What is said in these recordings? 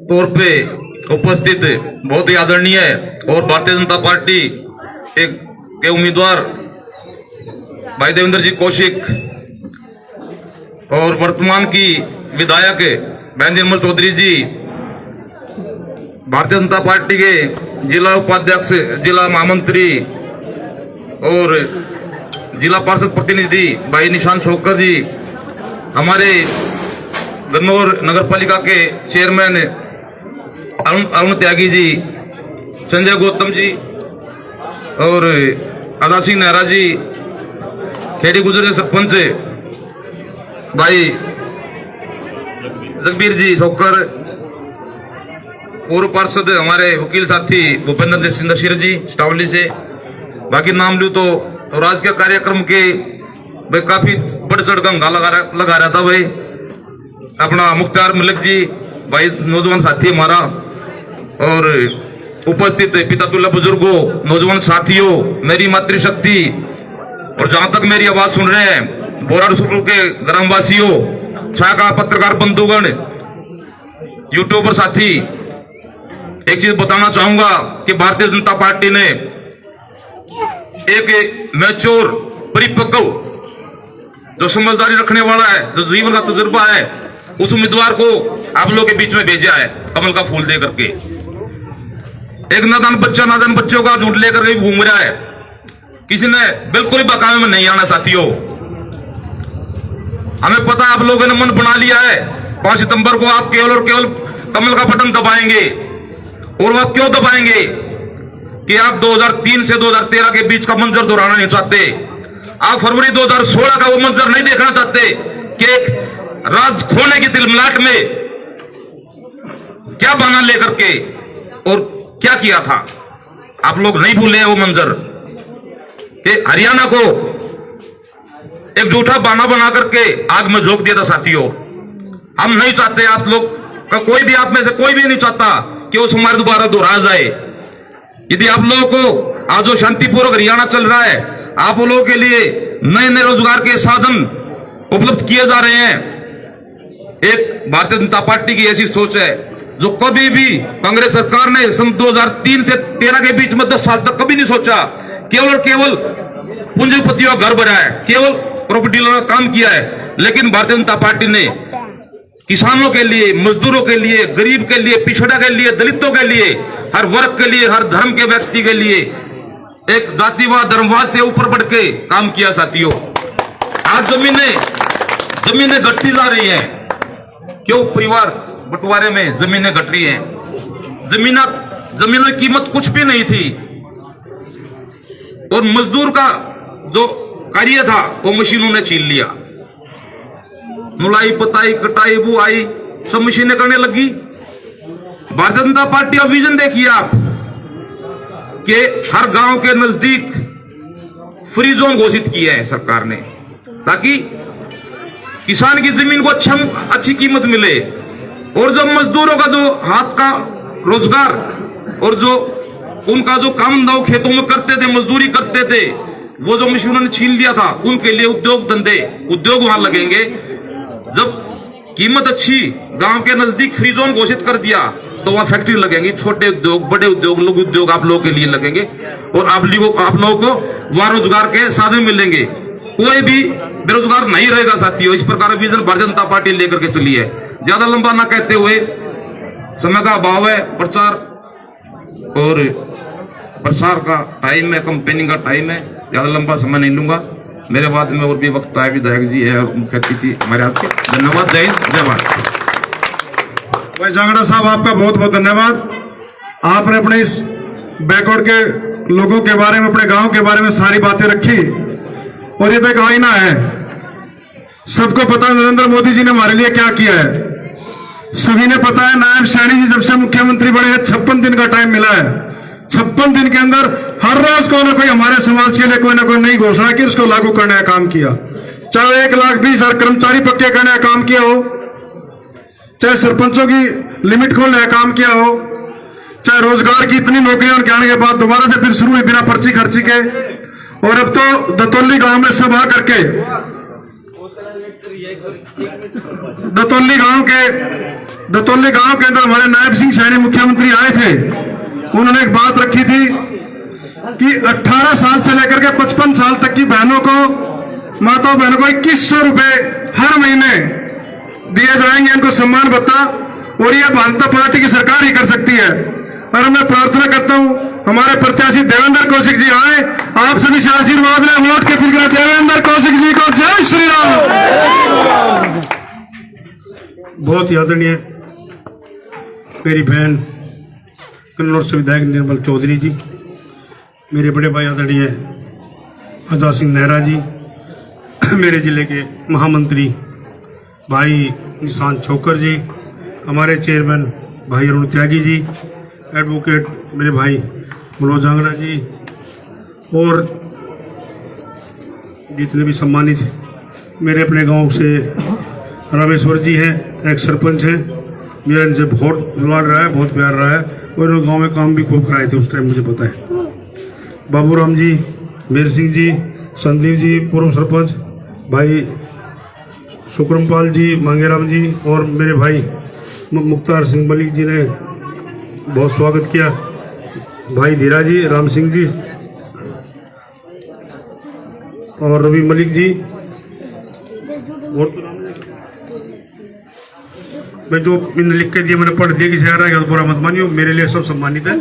तौर पे उपस्थित बहुत ही आदरणीय और भारतीय जनता पार्टी के उम्मीदवार भाई देवेंद्र जी कौशिक और वर्तमान की विधायक बहन निर्मल चौधरी जी, भारतीय जनता पार्टी के जिला उपाध्यक्ष, जिला महामंत्री और जिला पार्षद प्रतिनिधि भाई निशान शौकर जी, हमारे गन्नौर नगर पालिका के चेयरमैन अरुण त्यागी जी, संजय गौतम जी और आदा सिंह नेहरा जी, खेड़ी गुजर के सरपंच भाई जगबीर जी शौकर, पूर्व पार्षद हमारे वकील साथी भूपेंद्र सिंह दशीर जी स्टावली से, बाकी नाम लूं तो आज के कार्यक्रम के भाई काफी बढ़ चढ़ का हंगा लगा रहा था भाई अपना मुख्तार मलिक जी, भाई नौजवान साथी हमारा, और उपस्थित पितातुल्ला बुजुर्गों, नौजवान साथियों, मेरी मातृशक्ति और जहां तक मेरी आवाज सुन रहे हैं बोराड़ सुरपुर के ग्रामवासियों, छाका पत्रकार बंधुगण, यूट्यूबर साथी, एक चीज बताना चाहूंगा कि भारतीय जनता पार्टी ने एक मैच्योर, परिपक्व, जो समझदारी रखने वाला है, जो जीवन का तजुर्बा है, उस उम्मीदवार को आप लोगों के बीच में भेजा है कमल का फूल दे करके। एक नादान बच्चों का झूठ लेकर के घूम रहा है, किसी ने बिल्कुल ही बकावे में नहीं आना साथियों। हमें पता है आप लोगों ने मन बना लिया है 5 सितंबर को आप केवल और केवल कमल का बटन दबाएंगे, और आप क्यों दबाएंगे कि आप 2003 से 2013 के बीच का मंजर दोहराना नहीं चाहते, आप फरवरी 2016 का वो मंजर नहीं देखना चाहते कि एक राज खोने की तिलमिलाट में क्या बहाना लेकर के और क्या किया था। आप लोग नहीं भूले वो मंजर कि हरियाणा को एक झूठा बहाना बना करके आग में झोंक दिया था साथियों। हम नहीं चाहते, आप लोग का कोई भी, आप में से कोई भी नहीं चाहता कि वो समार दोबारा दोहराया जाए। यदि आप लोगों को आज जो शांतिपूर्वक हरियाणा चल रहा है, आप लोगों के लिए नए नए रोजगार के साधन उपलब्ध किए जा रहे हैं, एक भारतीय जनता पार्टी की ऐसी सोच है जो कभी भी कांग्रेस सरकार ने सन 2003 से 13 के बीच में 10 साल तक कभी नहीं सोचा। केवल और केवल पूंजीपतियों का घर बनाया है, केवल प्रॉपर्टी डीलर का काम किया है। लेकिन भारतीय जनता पार्टी ने किसानों के लिए, मजदूरों के लिए, गरीब के लिए, पिछड़ा के लिए, दलितों के लिए, हर वर्ग के लिए, हर धर्म के व्यक्ति के लिए एक जातिवाद, धर्मवाद से ऊपर बढ़ के काम किया साथियों। आज जमीनें घटती जा रही हैं, क्यों? परिवार बंटवारे में जमीनें घट रही हैं। जमीन की कीमत कुछ भी नहीं थी, और मजदूर का जो कार्य था वो मशीनों ने छीन लिया। मुलाई, पताई, कटाई, बुआई सब मशीनें करने लगी। भारतीय जनता पार्टी का विजन देखिए आप कि हर गांव के नजदीक फ्री जोन घोषित किया है सरकार ने, ताकि किसान की जमीन को अच्छी कीमत मिले, और जब मजदूरों का जो हाथ का रोजगार और जो उनका जो काम दाव खेतों में करते थे, मजदूरी करते थे, वो जो मशीनों ने छीन लिया था, उनके लिए उद्योग वहां लगेंगे। जब कीमत अच्छी, गांव के नजदीक फ्री जोन घोषित कर दिया, तो वहां फैक्ट्री लगेंगी, छोटे उद्योग, बड़े उद्योग, लघु उद्योग आप लोगों के लिए लगेंगे, और आप लोगों को वहां रोजगार के साधन मिलेंगे। कोई भी बेरोजगार नहीं रहेगा साथियों। इस प्रकार विजन भारतीय जनता पार्टी लेकर के चली है। ज्यादा लंबा ना कहते हुए, समय का अभाव है, प्रसार का टाइम है, कंपेनिंग का टाइम है, ज्यादा लंबा समय नहीं लूंगा। मेरे बाद में और भी वक्त आए, विधायक जी है, मुख्य अतिथि हमारे आपके। धन्यवाद, जय हिंद, जय भारत। भाई जांगड़ा साहब, आपका बहुत बहुत धन्यवाद। आपने अपने इस बैकवर्ड के लोगों के बारे में, अपने गांव के बारे में सारी बातें रखी, और ये तो एक आईना है। सबको पता है नरेंद्र मोदी जी ने हमारे लिए क्या किया है, सभी ने पता है। नायब सैनी जी जब से मुख्यमंत्री बने हैं, 56 दिन का टाइम मिला है। 56 दिन के अंदर हर रोज कोई ना कोई हमारे समाज के लिए कोई ना कोई नई घोषणा की, उसको लागू करने का काम किया। चाहे 1,20,000 कर्मचारी पक्के करने का काम किया हो, चाहे सरपंचों की लिमिट खोलने का काम किया हो, चाहे रोजगार की इतनी नौकरियां उनके आने के बाद दोबारा से फिर शुरू हुई बिना पर्ची खर्ची के, और अब तो दतौली गांव में सभा करके दतौली गांव के अंदर हमारे नायब सिंह सैनी मुख्यमंत्री आए थे। उन्होंने एक बात रखी थी कि 18 साल से लेकर के 55 साल तक की बहनों को, माताओं बहनों को 2100 रुपए हर महीने दिए जाएंगे, इनको सम्मान भत्ता। और ये भाजपा पार्टी की सरकार ही कर सकती है। और मैं प्रार्थना करता हूं हमारे प्रत्याशी देवेंद्र कौशिक जी आए, आप सभी से आशीर्वाद लें, वोट के फिर देवेंद्र कौशिक जी को जय श्री राम। बहुत ही आदरणीय मेरी बहन कन्नौर से विधायक निर्मल चौधरी जी, मेरे बड़े भाई आदरणीय आजाद सिंह नेहरा जी, मेरे जिले के महामंत्री भाई निशांत छोकर जी, हमारे चेयरमैन भाई अरुण त्यागी जी, एडवोकेट मेरे भाई मनोज आंगड़ा जी, और जितने भी सम्मानित मेरे अपने गांव से रामेश्वर जी हैं, एक सरपंच हैं, मेरा इनसे बहुत जुड़ाव रहा है, बहुत प्यार रहा है, और इन्होंने गांव में काम भी खूब कराए थे उस टाइम, मुझे पता है। बाबूराम जी, वीर सिंह जी, संदीप जी पूर्व सरपंच, भाई सुक्रमपाल जी, मांगेराम जी, और मेरे भाई मुख्तार सिंह मलिक जी ने बहुत स्वागत किया, भाई धीरा जी, राम सिंह जी और रवि मलिक जी, और मैं जो मैंने लिख के दिया मैंने पढ़ दिया, किसी आ पूरा मत मानियो, मेरे लिए सब सम्मानित है।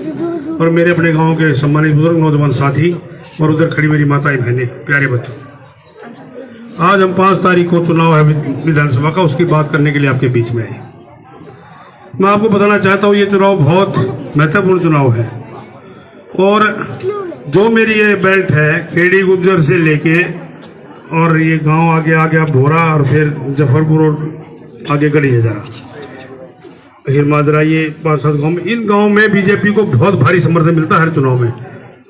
और मेरे अपने गांव के सम्मानित बुजुर्ग नौजवान साथी और उधर खड़ी मेरी माताएं बहनें, प्यारे बच्चों, आज हम 5 तारीख को चुनाव है विधानसभा का, उसकी बात करने के लिए आपके बीच में है। मैं आपको बताना चाहता हूँ ये चुनाव बहुत महत्वपूर्ण चुनाव है, और जो मेरी ये बेल्ट है खेड़ी गुज्जर से लेके और ये गांव आगे आ गया भोरा, और फिर जफरपुर और आगे गली है जरा हिरमादरा, ये 5-7 गाँव में, इन गाँव में बीजेपी को बहुत भारी समर्थन मिलता है हर चुनाव में।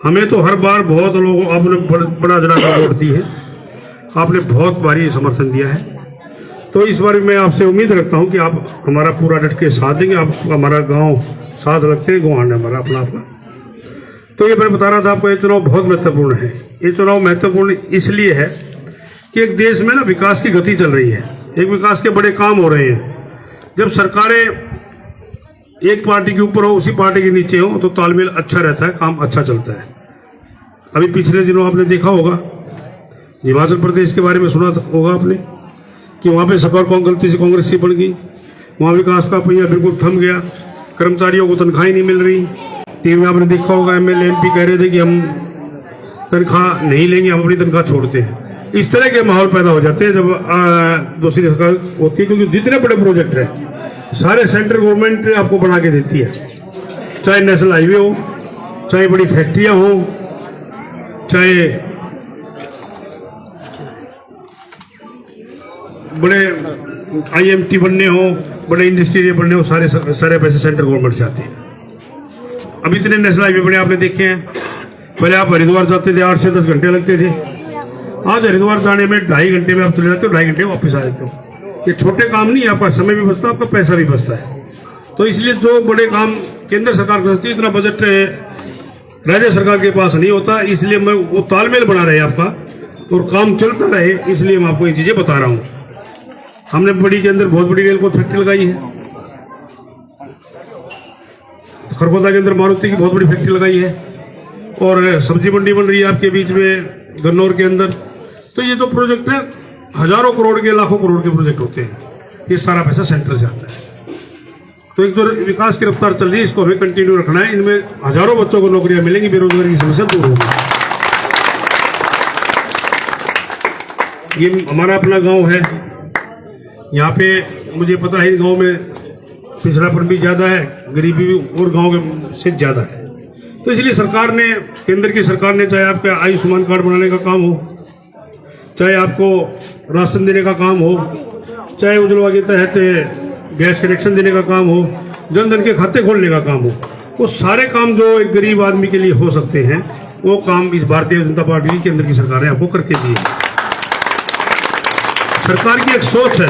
हमें तो हर बार बहुत लोगों आपने बड़ा जरा वोट दी है, आपने बहुत भारी समर्थन दिया है। तो इस बार मैं आपसे उम्मीद रखता हूं कि आप हमारा पूरा डट के साथ देंगे। आप हमारा गांव साथ लगते हैं, गाँव है हमारा अपना अपना। तो ये मैं बता रहा था आपको, ये चुनाव बहुत महत्वपूर्ण है। ये चुनाव महत्वपूर्ण इसलिए है कि एक देश में ना विकास की गति चल रही है, एक विकास के बड़े काम हो रहे हैं। जब सरकारें एक पार्टी के ऊपर हो, उसी पार्टी के नीचे हो, तो तालमेल अच्छा रहता है, काम अच्छा चलता है। अभी पिछले दिनों आपने देखा होगा, हिमाचल प्रदेश के बारे में सुना होगा आपने कि वहाँ पे सरकार गलती से कांग्रेस की बन गई, वहाँ विकास का पहिया बिल्कुल थम गया, कर्मचारियों को तनख्वाही नहीं मिल रही। टीवी में आपने देखा होगा एमएलए एमपी कह रहे थे कि हम तनख्वाह नहीं लेंगे, हम अपनी तनख्वाह छोड़ते हैं। इस तरह के माहौल पैदा हो जाते हैं जब दूसरी सरकार होती है, क्योंकि जितने बड़े प्रोजेक्ट हैं सारे सेंट्रल गवर्नमेंट आपको बना के देती है, चाहे नेशनल हाईवे हो, चाहे बड़ी फैक्ट्रियां हो, चाहे बड़े आईएमटी बनने हो, बड़े इंडस्ट्री बनने हो, सारे पैसे सेंट्रल गवर्नमेंट से आते हैं। अब इतने नेशनल हाईवे बने आपने देखे हैं। पहले आप हरिद्वार जाते थे 8 से 10 घंटे लगते थे, आज हरिद्वार जाने में 2.5 घंटे में आप चले जाते हो, 2.5 घंटे वापस आ जाते हो। ये छोटे काम नहीं है, आपका समय भी बचता है, आपका पैसा भी बचता है। तो इसलिए जो बड़े काम केंद्र सरकार कर सकती है, इतना बजट राज्य सरकार के पास नहीं होता, इसलिए मैं वो तालमेल बना रहे आपका और काम चलता रहे, इसलिए मैं आपको ये चीजें बता रहा हूँ। हमने बड़ी के अंदर बहुत बड़ी रेल को फैक्ट्री लगाई है, खरगोदा के अंदर मारुति की बहुत बड़ी फैक्ट्री लगाई है, और सब्जी मंडी बन रही है आपके बीच में गन्नौर के अंदर। तो ये जो प्रोजेक्ट है हजारों करोड़ के, लाखों करोड़ के प्रोजेक्ट होते हैं, ये सारा पैसा सेंटर से आता है। तो एक जो विकास की रफ्तार चल रही है, इसको हमें कंटिन्यू रखना है। इनमें हजारों बच्चों को नौकरियां मिलेंगी, बेरोजगारी की समस्या दूर होगी। ये हमारा अपना गांव है, यहाँ पे मुझे पता है इन गांव में पिछड़ापन भी ज्यादा है, गरीबी भी और गांव से ज्यादा है। तो इसलिए सरकार ने, केंद्र की सरकार ने, चाहे आपके आयुष्मान कार्ड बनाने का काम हो, चाहे आपको राशन देने का काम हो, चाहे उज्ज्वला के तहत गैस कनेक्शन देने का काम हो, जन धन के खाते खोलने का काम हो, वो सारे काम जो एक गरीब आदमी के लिए हो सकते हैं, वो काम इस भारतीय जनता पार्टी की केंद्र की सरकार ने आपको करके दिए। सरकार की एक सोच है,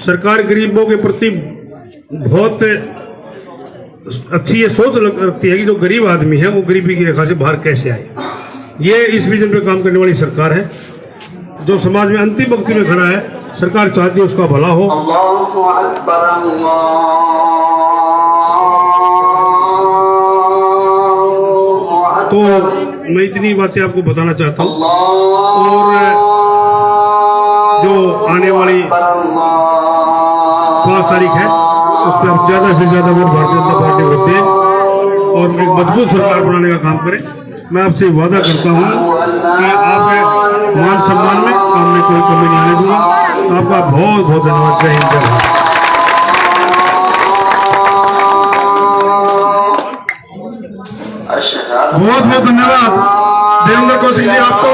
सरकार गरीबों के प्रति बहुत अच्छी ये सोच रखती है कि जो गरीब आदमी है वो गरीबी की रेखा से बाहर कैसे आए। ये इस विजन पे काम करने वाली सरकार है, जो समाज में अंतिम पंक्ति में खड़ा है। सरकार चाहती है उसका भला हो। अल्लाहु अकबर तो मैं इतनी बातें आपको बताना चाहता हूँ। और जो आने वाली 5 तारीख है उस पर आप ज्यादा से ज्यादा वोट भारतीय जनता पार्टी को दें और एक मजबूत सरकार बनाने का काम करें। मैं आपसे वादा करता हूँ कि आपके मान सम्मान में काम में कोई कमी नहीं आने दूंगा। आपका बहुत बहुत धन्यवाद। जय हिंद, जय भारत। बहुत बहुत धन्यवाद देवेंद्र कौशिक जी आपको।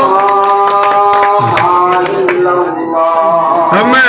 अब मैं